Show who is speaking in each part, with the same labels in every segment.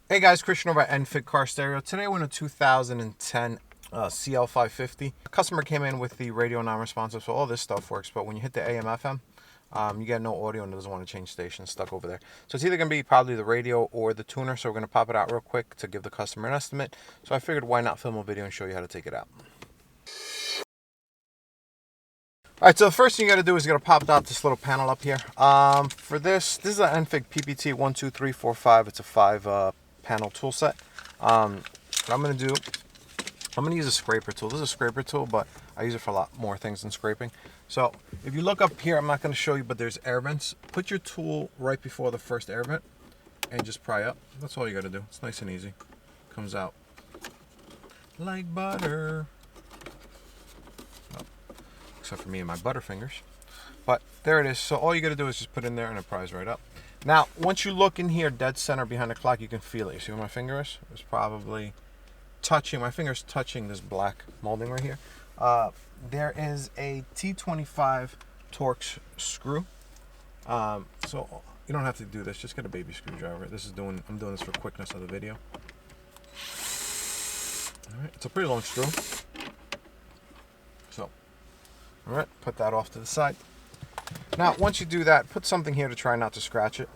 Speaker 1: Hey guys, Christian over at NFIG Car Stereo. Today we're in a 2010 CL 550. A customer came in with the radio non-responsive, so all this stuff works, but when you hit the AM FM, you get no audio and it doesn't want to change stations, stuck over there. So it's either going to be probably the radio or the tuner, so we're going to pop it out real quick to give the customer an estimate. So I figured why not film a video and show you how to take it out. Alright, so the first thing you got to do is you got to pop out this little panel up here. For this is an NFIG PPT 12345. It's a 5 panel tool set. What I'm going to do, I'm going to use a scraper tool. This is a scraper tool, but I use it for a lot more things than scraping. So if you look up here, I'm not going to show you, but there's air vents. Put your tool right before the first air vent and just pry up. That's all you got to do. It's nice and easy. Comes out like butter. Except for me and my butterfingers. But there it is. So all you got to do is just put it in there and it pries right up. Now, once you look in here, dead center behind the clock, you can feel it. You see where my finger is? It's probably touching, my finger's touching this black molding right here. There is a T25 Torx screw. So you don't have to do this. Just get a baby screwdriver. I'm doing this for quickness of the video. All right, it's a pretty long screw. So. All right, put that off to the side. Now, once you do that, put something here to try not to scratch it.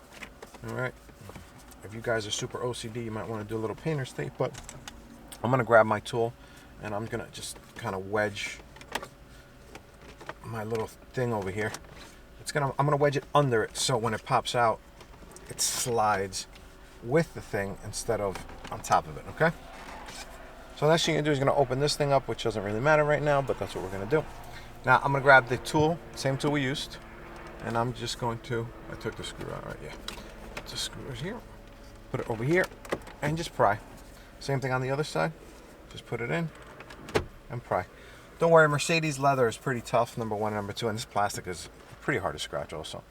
Speaker 1: All right. If you guys are super OCD, you might want to do a little painter's tape, but I'm going to grab my tool and I'm going to just kind of wedge my little thing over here. I'm going to wedge it under it so when it pops out, it slides with the thing instead of on top of it, okay? So the next thing you're going to do is going to open this thing up, which doesn't really matter right now, but that's what we're going to do. Now I'm going to grab the tool, same tool we used, and I'm just going to, I took the screw out, right, yeah. Put the screws here, put it over here, and just pry. Same thing on the other side, just put it in and pry. Don't worry, Mercedes leather is pretty tough, number one, and number two, and this plastic is pretty hard to scratch also.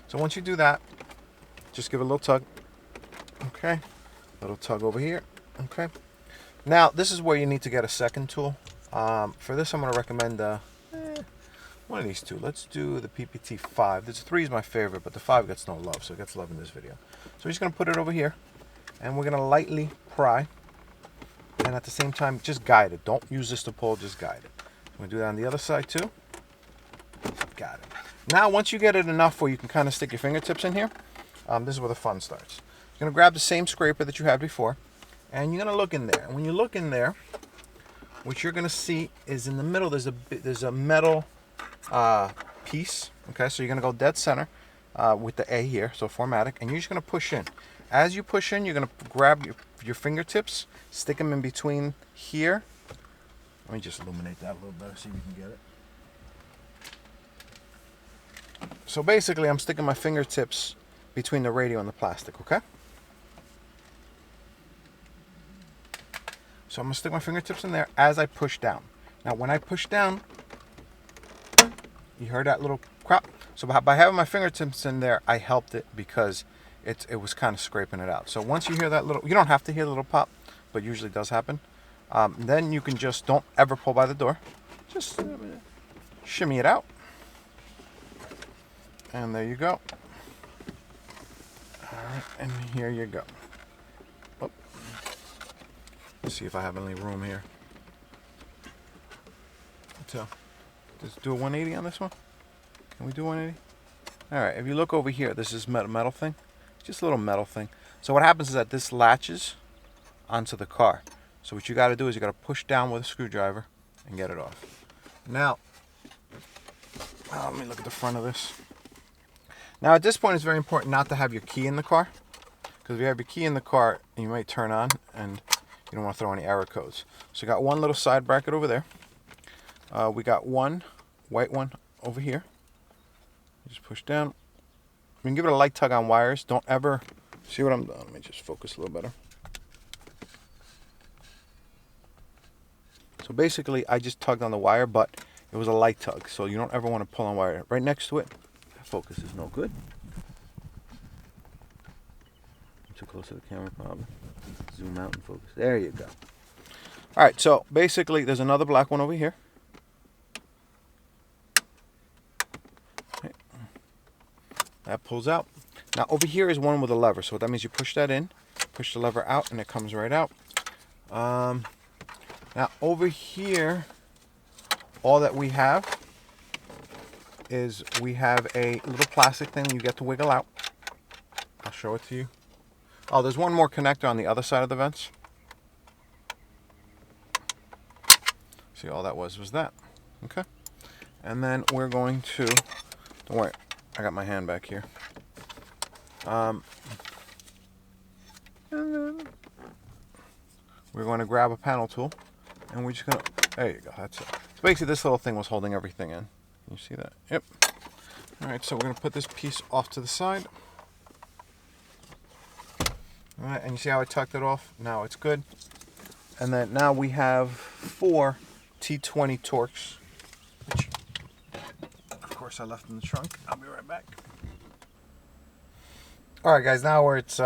Speaker 1: So once you do that, just give it a little tug, okay, little tug over here, okay. Now this is where you need to get a second tool. For this I'm going to recommend one of these two. Let's do the PPT 5. This 3 is my favorite, but the 5 gets no love, so it gets love in this video. So we're just going to put it over here, and we're going to lightly pry, and at the same time, just guide it. Don't use this to pull, just guide it. I'm going to do that on the other side too. Got it. Now, once you get it enough where you can kind of stick your fingertips in here, this is where the fun starts. You're going to grab the same scraper that you had before, and you're going to look in there. And when you look in there, what you're going to see is in the middle, there's a metal piece. Okay, so you're going to go dead center with the A here, so formatic, and you're just going to push in. As you push in, you're going to grab your fingertips, stick them in between here. Let me just illuminate that a little better so you can get it. So basically, I'm sticking my fingertips between the radio and the plastic, okay? So I'm going to stick my fingertips in there as I push down. Now, when I push down, you heard that little crop? So by having my fingertips in there, I helped it because it was kind of scraping it out. So once you hear that little, you don't have to hear the little pop, but usually does happen. Then you can just, don't ever pull by the door. Just shimmy it out. And there you go. All right, and here you go. Oh. Let's see if I have any room here. So, let's do a 180 on this one. Can we do 180? All right, if you look over here, this is metal thing. It's just a little metal thing. So what happens is that this latches onto the car. So what you got to do is you got to push down with a screwdriver and get it off. Now, let me look at the front of this. Now at this point, it's very important not to have your key in the car, because if you have your key in the car, you might turn on and you don't want to throw any error codes. So you got one little side bracket over there. We got one white one over here. Just push down. You can give it a light tug on wires. Don't ever, see what I'm doing? Let me just focus a little better. So basically, I just tugged on the wire, but it was a light tug, so you don't ever want to pull on wire. Right next to it, focus is no good. I'm too close to the camera, probably. Zoom out and focus. There you go. All right, so basically, there's another black one over here. That pulls out. Now over here is one with a lever, so that means you push that in, push the lever out and it comes right out. Now over here, all that we have is we have a little plastic thing you get to wiggle out. I'll show it to you. Oh, there's one more connector on the other side of the vents. See, all that was that. Okay. And then we're going to, don't worry, I got my hand back here. And then we're going to grab a panel tool, and we're just going to, there you go, that's it. So basically this little thing was holding everything in. You see that? Yep. All right, so we're going to put this piece off to the side. All right, and you see how I tucked it off? Now it's good. And then now we have 4 T20 Torx, which of course I left in the trunk. I'll be right back. All right, guys, now where it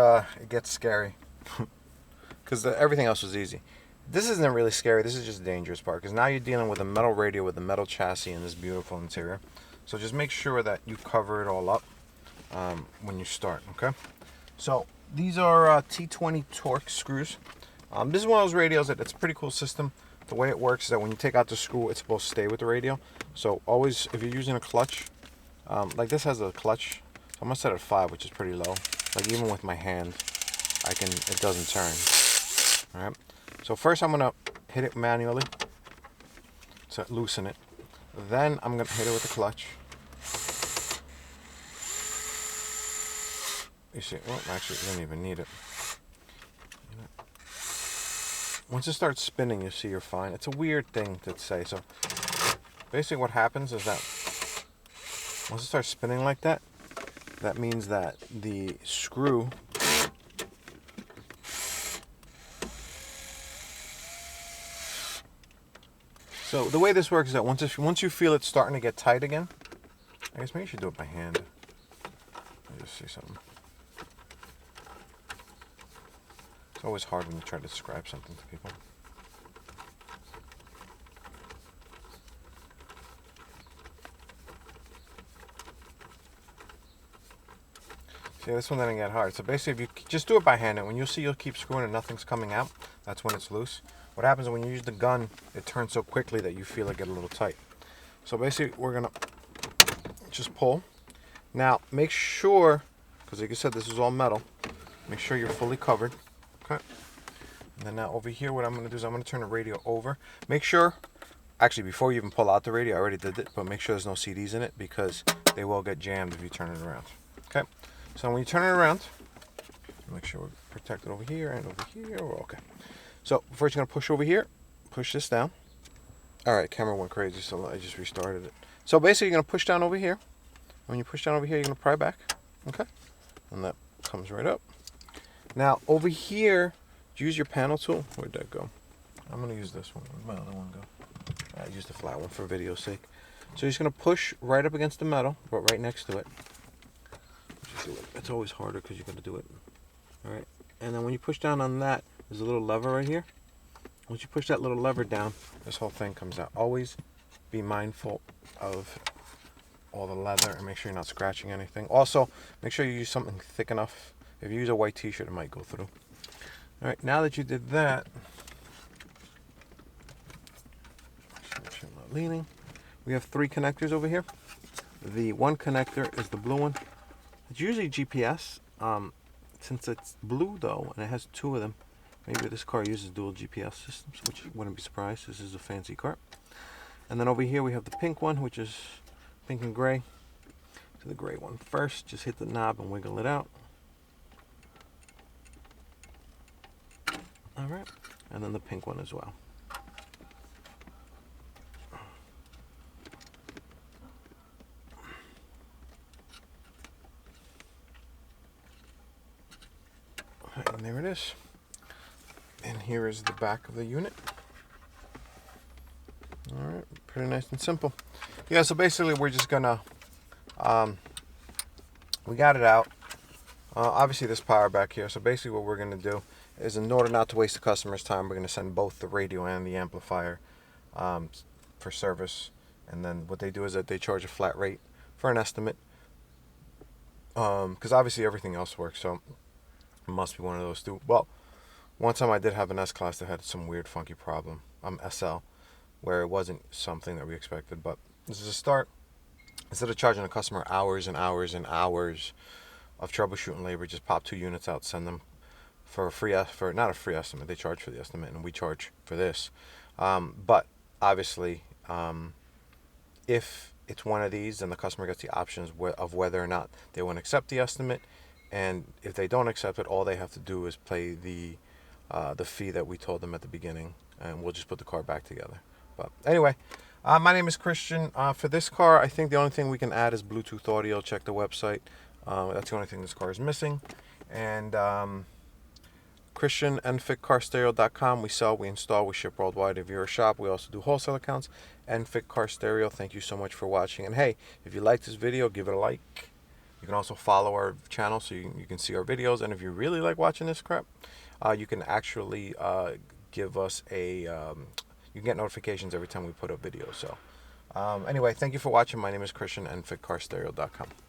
Speaker 1: gets scary, because everything else was easy. This isn't really scary. This is just the dangerous part, because now you're dealing with a metal radio with a metal chassis and this beautiful interior. So just make sure that you cover it all up when you start. Okay. So these are T20 Torx screws. This is one of those radios it's a pretty cool system. The way it works is that when you take out the screw, it's supposed to stay with the radio. So always, if you're using a clutch, like this has a clutch. So I'm gonna set it at 5, which is pretty low. Like even with my hand, it doesn't turn. All right. So first I'm gonna hit it manually to loosen it. Then I'm gonna hit it with the clutch. You see, well, actually, you don't even need it. Once it starts spinning, you see you're fine. It's a weird thing to say. So basically what happens is that once it starts spinning like that, that means that the screw so the way this works is that once you feel it starting to get tight again, I guess maybe you should do it by hand. Let me just see something. It's always hard when you try to describe something to people. See, this one didn't get hard. So basically, if you just do it by hand, and when you'll keep screwing and nothing's coming out, that's when it's loose. What happens is when you use the gun, it turns so quickly that you feel it get a little tight. So basically, we're gonna just pull. Now, make sure, because like I said, this is all metal, make sure you're fully covered. Okay. And then now over here, what I'm going to do is I'm going to turn the radio over. Make sure, actually before you even pull out the radio, I already did it, but make sure there's no CDs in it because they will get jammed if you turn it around. Okay. So when you turn it around, make sure we're protected over here and over here. We're okay. So first you're going to push over here, push this down. All right, camera went crazy, so I just restarted it. So basically you're going to push down over here. When you push down over here, you're going to pry back. Okay. And that comes right up. Now over here, use your panel tool. Where'd that go? I'm going to use this one. Where'd my other one go? I used the flat one for video's sake. So you're just going to push right up against the metal, but right next to it. It's always harder because you're going to do it. All right. And then when you push down on that, there's a little lever right here. Once you push that little lever down, this whole thing comes out. Always be mindful of all the leather and make sure you're not scratching anything. Also, make sure you use something thick enough. If you use a white t-shirt, it might go through. All right, now that you did that, make sure I'm not leaning. We have 3 connectors over here. The one connector is the blue one. It's usually GPS. Since it's blue though, and it has 2 of them, maybe this car uses dual GPS systems, which wouldn't be surprised. This is a fancy car. And then over here we have the pink one, which is pink and gray. So the gray one first, just hit the knob and wiggle it out. All right, and then the pink one as well. All right, and there it is. And here is the back of the unit. All right, pretty nice and simple. Yeah, so basically we're just gonna, we got it out. Obviously this power back here. So basically what we're gonna do is, in order not to waste the customer's time, we're going to send both the radio and the amplifier for service. And then what they do is that they charge a flat rate for an estimate, because obviously everything else works. So It must be one of those two. Well, one time I did have an S-Class that had some weird funky problem. SL, where it wasn't something that we expected, but this is a start. Instead of charging a customer hours and hours and hours of troubleshooting labor, just pop 2 units out, send them for a free, for not a free estimate. They charge for the estimate, and we charge for this. But obviously, if it's one of these, then the customer gets the options of whether or not they want to accept the estimate, and if they don't accept it, all they have to do is pay the fee that we told them at the beginning, and we'll just put the car back together. But anyway, my name is Christian. For this car, I think the only thing we can add is Bluetooth audio. Check the website. That's the only thing this car is missing. And ChristianNFitCarStereo.com. We sell, we install, we ship worldwide. If you're a shop, we also do wholesale accounts. NFit Car Stereo. Thank you so much for watching. And hey, if you like this video, give it a like. You can also follow our channel so you can see our videos. And if you really like watching this crap, you can actually give us a... you can get notifications every time we put up videos. So anyway, thank you for watching. My name is Christian, NFitCarStereo.com.